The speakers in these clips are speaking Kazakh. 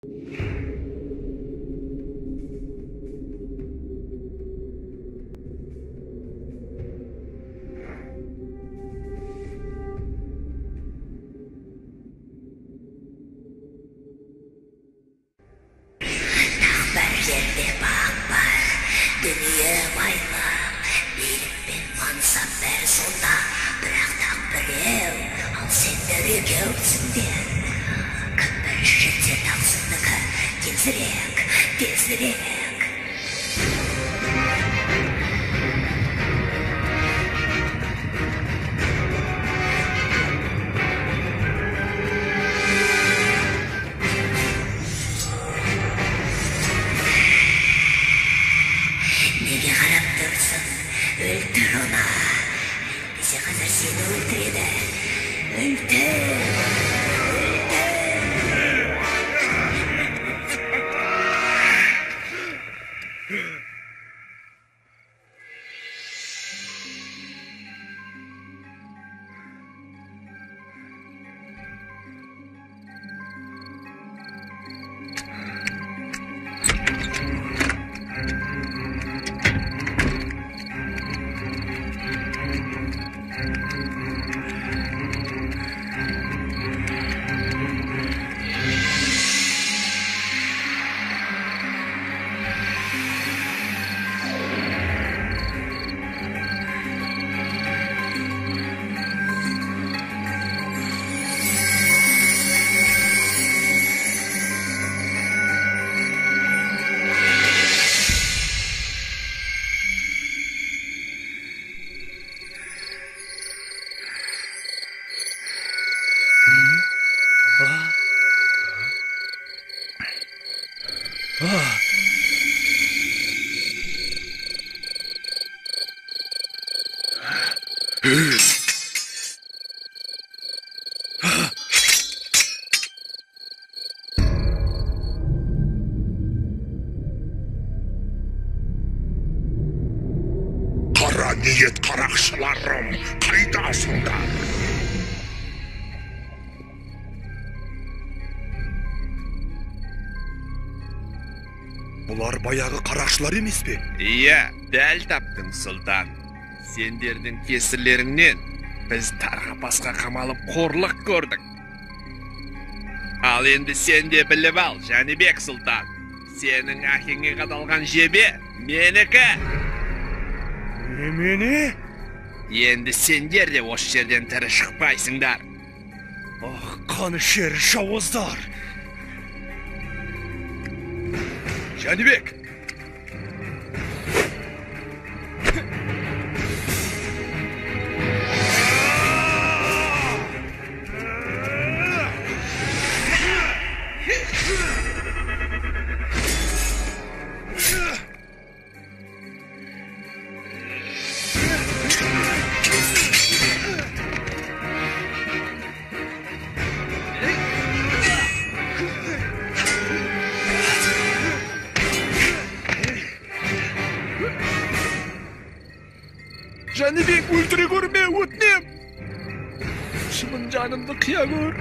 Yerde bakmak, dünya baymak, bilip ben mansap ver sonda, bırak takbirem, al senleri göksünden. Kıtlar şirte taksınlıkı, tezirek. Nege qarab dursun, öldür ona. Bize hazır seni öldüredi. Öldür. Kara niyet qaraqçılarım, qaydasınlar? Bular bayağı qaraqçılar emes be? Iya, däl tapdың, Sultan. Senderдің kesirlerinden biz tarqapasqa qamalıp qorlıq gördük. Al endi sen de bilip al, Janibek Sultan. Senin ahenge qadalgan jebe meniki. Meni? Endi sender de oş yerden tiri şıqpaysыңдар. Ah, qani şer şavuzlar. Janibek! Janibek öldüre görme, ötnem. Şunun canımda kıya gör.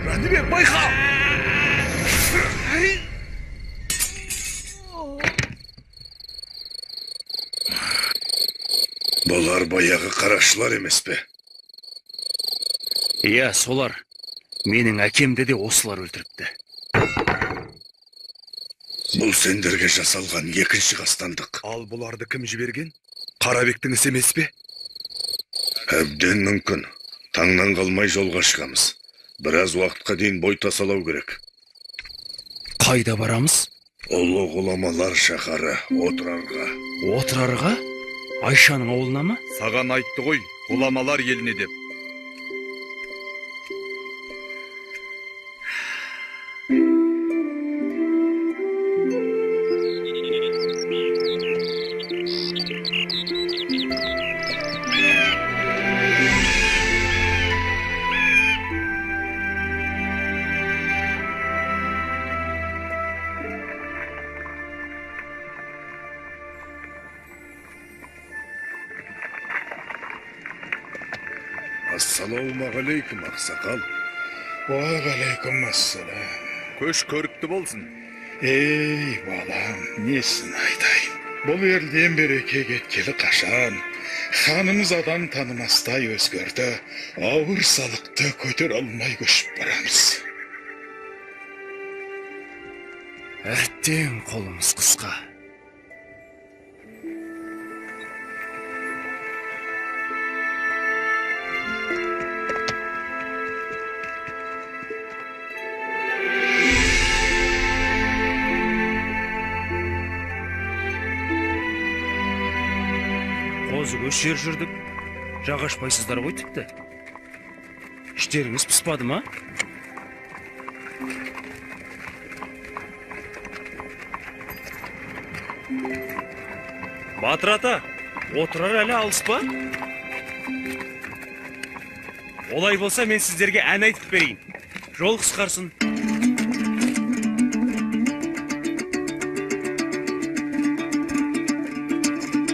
Janibek bayka. Bular bayağı qaraqçılar emes be? Iya, солар. Менің әкемді де осылар өлтіріпті. Бұл сендерге жасалған екінші қастандық. Ал бұларды кім жіберген? Қарабектің ісі емес пе? Әбден мүмкін. Таңнан қалмай жолға шығамыз. Біраз уақытқа дейін бой тасалау керек. Қайда барамыз? Ұлы ғұламалар шаһары Отырарға. Отырарға? Айшаның ауылына ма? Саған айтты ғой, ғұламалар еліне деп. Ассалаумағалейкум, ақсақал. Уағалейкум ассалам. Көш көрікті болсын. Ей, балам, несін айтайын. Бұл елден береке кеткелі қашан. Ханымыз адам танымастай өзгерді. Ауыр салықты көтер алмай көшіп барамыз. Әттең қолымыз қысқа. Қозы көш жер жүрдік. Жағашпайсыздар ғой тіпті. Іштеріңіз піспады ма? Батыр ата, отырар әлі алыс па? Олай болса мен сіздерге ән айтып берейін. Жол қысқарсын.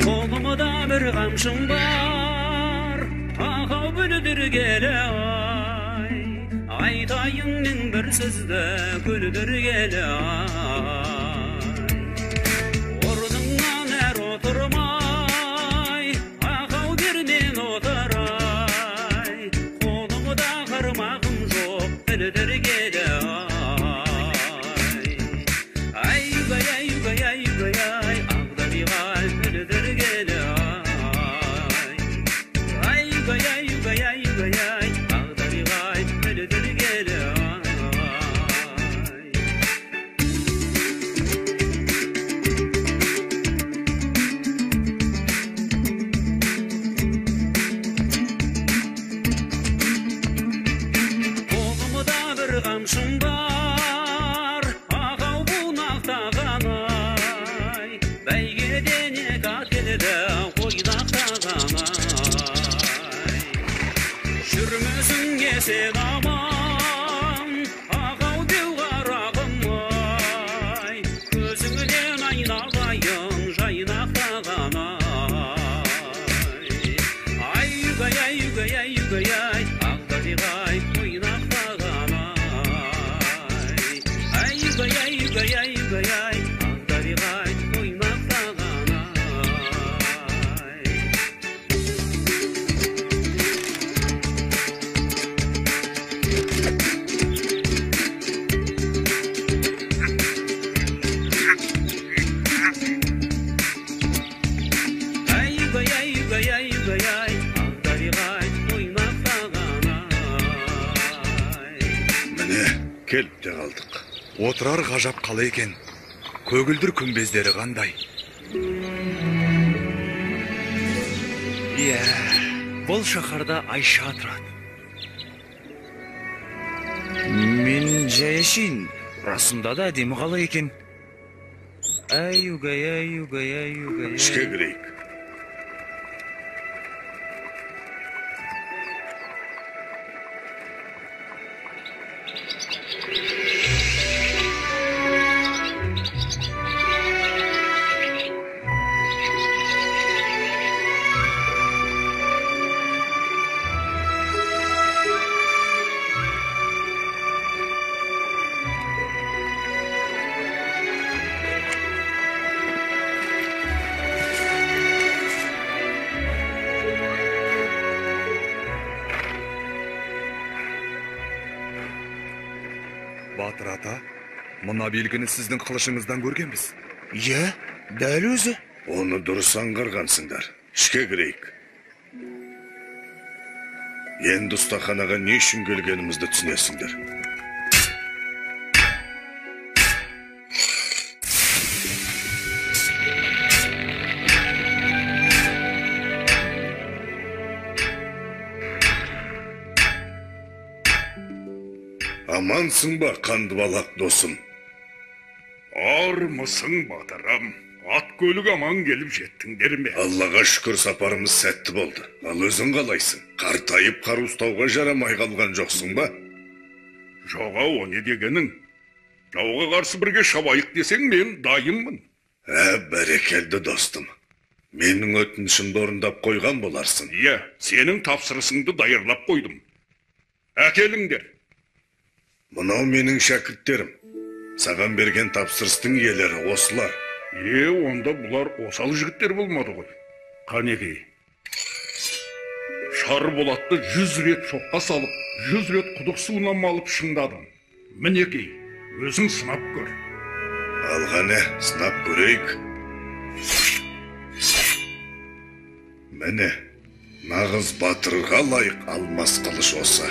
Қолымда бір қамшым бар, ағау бүлдіргелі ай. Айтайын мен бір сөзді күлдіргелі ай. Орныңнан әр отырмай, ағау бермен отырай. Қолымда қармағым жоқ, бүлдіргелі ай. Айгай, айгай, айгай, ай, ағдариғай бүлдіргелі ай. Айгай, айгай, айгай, ай, ағдариғай бүлдіргелі ай. Қолымда бір қамшым бар, ағау бұнақтаған ай. Бәйгеден екі келді ойнақтаған ай. Жүрмісің сен аман, ағау деу қарағым ай. Көзіңнен айналайын жайнақтаған ай. Айгай, айгай, айгай, ай, ағдариғай ойнақтаған ай. Айгай, айгай, айгай, ай, ағдариғай ойнақтаған ай. Айгай, айгай, айгай, ай, ағдариғай ойнақтаған ай. Міне, келіп те қалдық. Отырар ғажап қала екен. Көгілдір күмбездері қандай. Иә, бұл шаһарда Айша тұрады. Мен жайшин, расында да әдемі қала екен. Ай-угай, ай-угай, ай-угай. Ішке кірейік. Батыр ата, мына белгіні сіздің қылышыңыздан көргенбіз. Иә, дәл өзі. Оны дұрыс аңғарғансыңдар. Ішке кірейік. Енді ұстаханаға не үшін келгенімізді түсінесіңдер. Амансың ба, қандыбалақ досым? Армысың батырым. Ат көлік аман келіп жеттіңдер ме? Аллаға шүкір сапарымыз сәтті болды. Ал өзің қалайсың? Қартайып қар ұстауға жарамай қалған жоқсың ба? Жоға, о не дегенің? Жауға қарсы бірге шабайық десең, мен дайынмын. Бәрекелді достым. Менің өтінішімді орындап қойған боларсың. Иә, сенің тапсырысыңды дайырлап қойдым. Әкеліңдер. Мынау менің шәкірттерім. Саған берген тапсырыстың иелері осылар. Онда бұлар осал жігіттер болмады ғой. Қанекей. Шарболатты 100 рет шоққа салып, 100 рет құдық суына малып шыңдадым. Мінекей, өзің сынап көр. Алғане, сынап көрейік. Міне, нағыз батырға лайық алмас қылыш осы.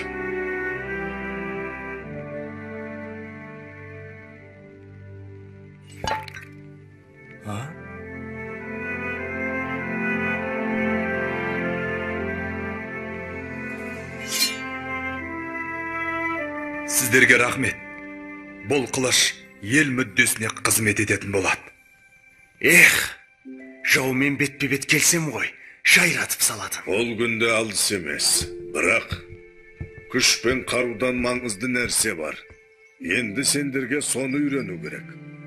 Сіздерге рахмет. Бұл қылыш ел мүддесіне қызмет ететін болады. Жаумен бетпе-бет келсем ғой, жайратып салатын. Ол күнде алыс емес, бірақ күш пен қарудан маңызды нәрсе бар. Енді сендерге соны үйрену керек.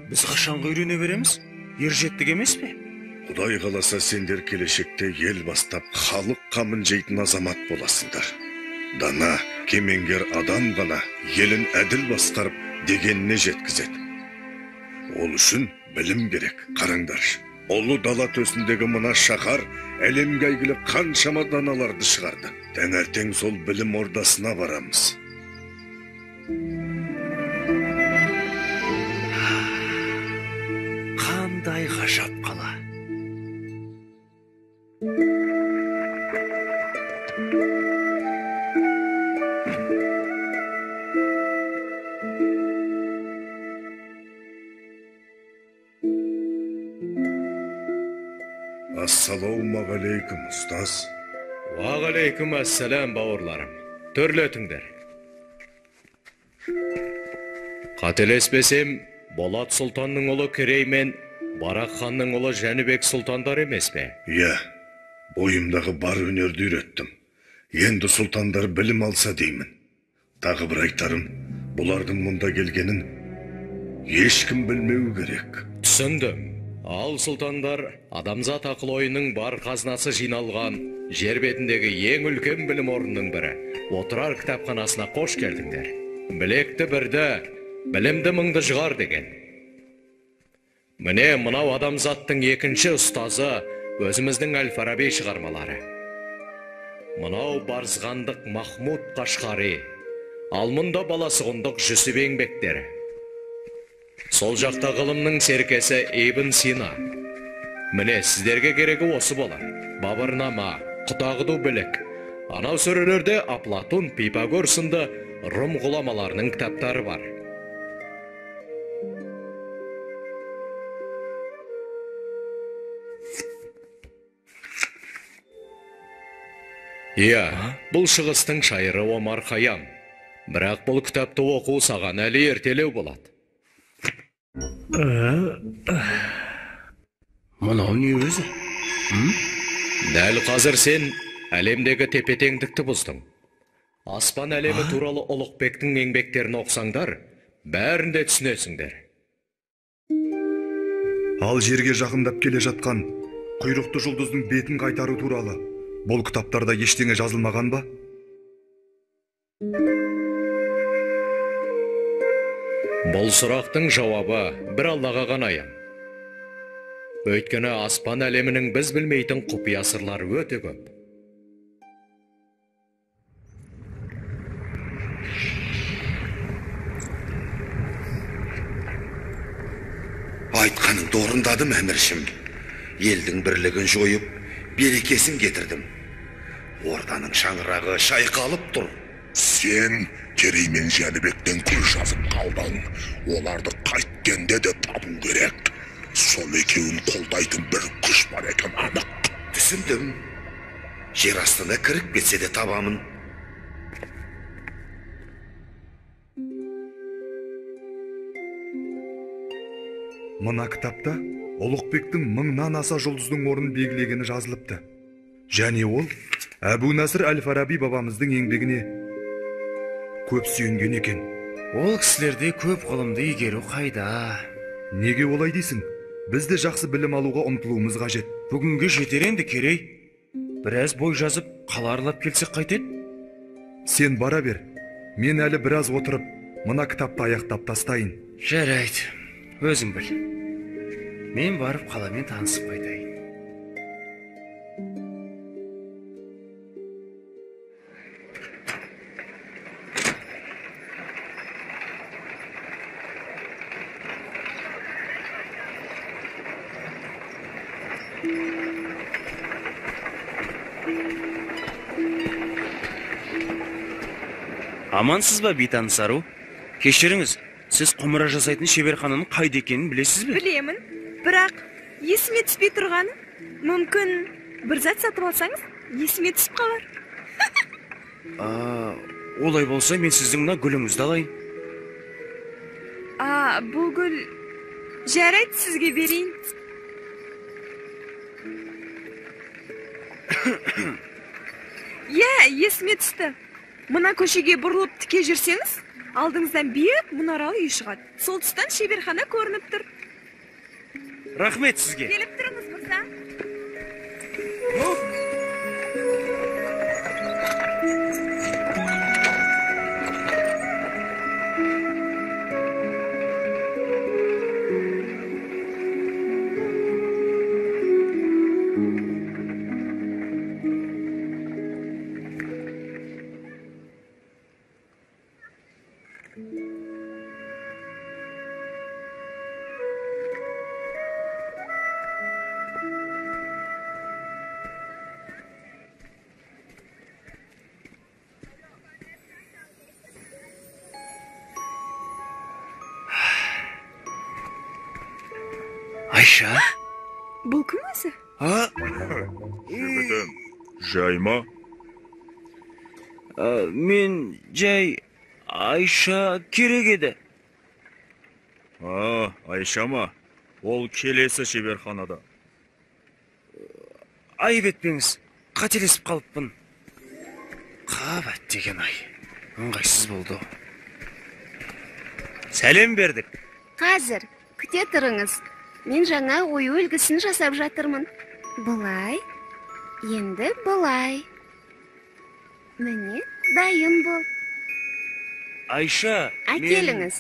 Біз қашанғы үйрене береміз? Ержеттік емес пе? Құдай қаласа сендер келешекте ел бастап халық қамын жейтін азамат боласыңдар. Дана, кемеңгер адам ғана елін әділ басқарып дегеніне жеткізеді. Ол үшін білім керек. Қараңдар, ұлы дала төсіндегі мына шаһар әлемге әйгілі қаншама даналарды шығарды. Таңертең сол білім ордасына барамыз. Қандай ғажап қала. Ассалаумағалейкум, ұстаз. Уағалейкум ассалам, бауырларым. Төрлетіңдер. Қателеспесем, Болат сұлтанның ұлы Керей мен Барақ ханның ұлы Жәнібек сұлтандар емес пе? Иә, бойымдағы бар өнерді үйреттім. Енді сұлтандар білім алса деймін. Тағы бір айтарым, бұлардың мұнда келгенін ешкім білмеу керек. Түсіндім. Ал сұлтандар адамзат ақыл ойының бар қазынасы жиналған жер бетіндегі ең үлкен білім орнының бірі отырар кітапханасына қош келдіңдер. Білекті бірді, білімді мыңды жығар деген. Міне мынау адамзаттың екінші ұстазы өзіміздің Әл-Фараби шығармалары. Мынау Барзғандық Махмуд Қашқари, ал мұнда Баласығындық Жүсіп еңбектері. Сол жақта ғылымның серкесі Ибн Сина. Міне сіздерге керегі осы болар. Бабырнама, Құтағыду білік. Анау сөрелерде Аплатон, Пифагор сынды Рум ғұламаларының кітаптары бар. Иә, бұл шығыстың шайыры Омар Хайям. Бірақ бұл кітапты оқу саған әлі ертелеу болады. Мұнау не өзі? Дәл қазір сен әлемдегі тепетеңдікті бұздың. Аспан әлемі туралы Ұлықбектің еңбектерін оқсаңдар, бәрінде түсінесіңдер. Ал жерге жақындап келе жатқан құйрықты жұлдыздың бетін қайтару туралы бұл кітаптарда ештеңе жазылмаған ба? Бұл сұрақтың жауабы бір Аллаға ғана аян. Өйткені аспан әлемінің біз білмейтін құпия сырлары өте көп. Айтқаныңды орындадым, әміршім. Елдің бірлігін жойып, берекесін кетірдім. Орданың шаңырағы шайқалып тұр. Сен Керей мен Жәнібектен көш жазып қалдың. Оларды қайткенде де табу керек. Сол екеуін қолдайтын бір күш бар екен анық. Түсіндім. Жер астына кіріп кетсе де табамын. Мына кітапта Ұлықбектің мыңнан аса жұлдыздың орнын белгілегені жазылыпты. Және ол Әбу Насыр Әл-Фараби бабамыздың еңбегіне көп сүйенген екен. Ол кісілерде көп ғылымды игеру қайда? Неге олай дейсің? Біз де жақсы білім алуға ұмтылуымыз қажет. Бүгінге жетер енді Керей. Біраз бой жазып, қаларлап келсек қайтеді? Сен бара бер. Мен әлі біраз отырып, мына кітапты аяқтап тастайын. Жарайды, өзің біл. Мен барып қаламен танысып қайтайын. Амансыз ба, бейтаныс ару? Кешіріңіз, сіз құмыра жасайтын шеберхананың қайда екенін білесіз бе? Білемін, бірақ есіме түспей тұрғаны. Мүмкін бір зат сатып алсаңыз, есіме түсіп қалар. Олай болса, мен сіздің мына гүліңізді алайын. Бұл гүл жарайды, сізге берейін. Есіме түсті. Мына көшеге бұрылып тіке жүрсеңіз, алдыңыздан биік мұнаралы үй шығады. Сол тұстан шеберхана көрініп тұр. Рахмет сізге. Келіп тұрыңыз, мырза. Айша? Бұл кім өзі? Жігітім, жай ма? Мен жай Айша керек еді. Айша ма? Ол келесі шеберханада. Айып етпеңіз, қателесіп қалыппын. Қабат деген ай. Ыңғайсыз болды. Сәлем бердік. Қазір, күте тұрыңыз. Мен жаңа ою үлгісін жасап жатырмын. Бұлай, енді бұлай. Міне, дайын бол. Айша, Әкеліңіз.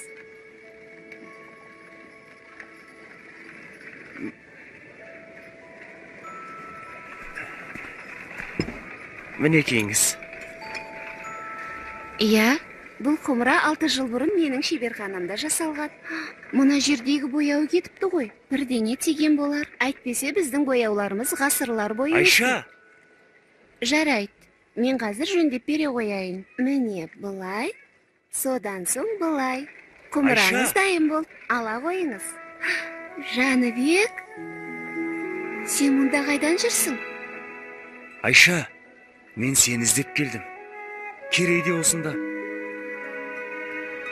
Мінекейіңіз. Иә, бұл құмыра 6 жыл бұрын менің шеберханамда жасалған. Мұна жердегі бояу кетіпті ғой. Бірдеңе тиген болар. Әйтпесе біздің бояуларымыз ғасырлар бойы. Айша! Жарайды. Мен қазір жөндеп бере қояйын. Міне бұлай, содан соң бұлай. Құмыраңыз дайын бол. Ала қойыңыз. Жаныбек, сен мұнда қайдан жүрсің? Айша, мен сені іздеп келдім. Керейде осында.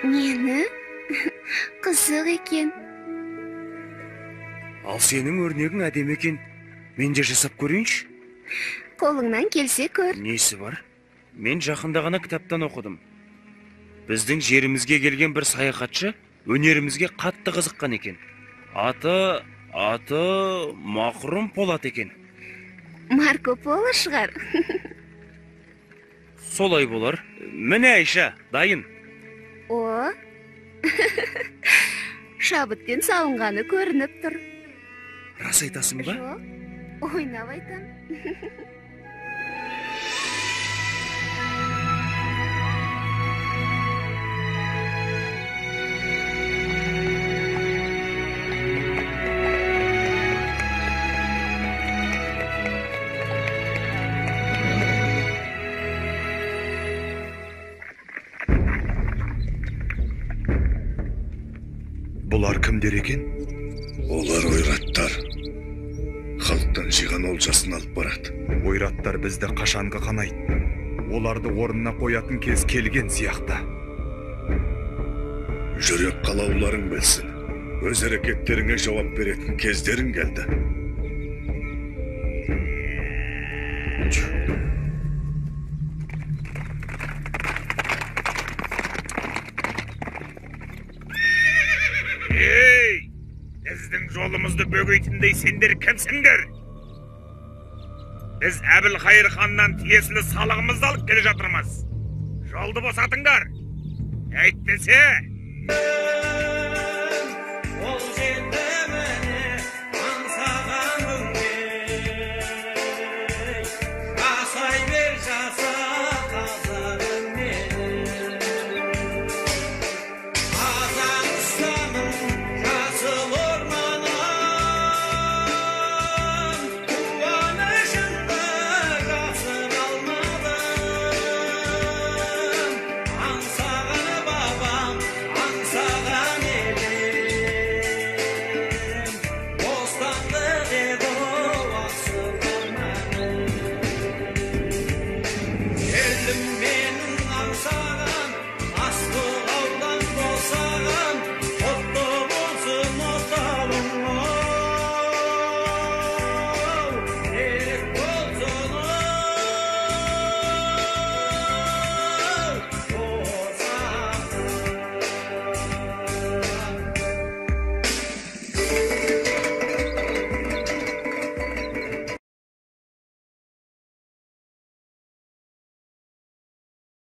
Мені? Қызық екен. Ал сенің өрнегің әдемі екен. Мен де жасап көрейінші? Қолыңнан келсе көр. Несі бар? Мен жақында ғана кітаптан оқыдым. Біздің жерімізге келген бір саяхатшы өнерімізге қатты қызыққан екен. Аты Мақрұм Полат екен. Марко Поло шығар. Солай болар. Міне Айша, дайын. О, шабытпен салынғаны көрініп тұр. Рас айтасың ба? Жоқ, ойнап айтам. Бұлар кімдер екен? Олар ойраттар. Халықтан жиған олжасын алып барады. Ойраттар бізді қашанғы қанайды. Оларды орнына қоятын кез келген сияқты. Жүрек қалауларың білсін. Өз әрекеттеріңе жауап беретін кездерің келді. Біздің жолымызды бөгейтіндей сендер кімсіңдер? Біз Әбілқайыр ханнан тиесілі салығымызды алып келе жатырмыз. Жолды босатыңдар. Әйтпесе...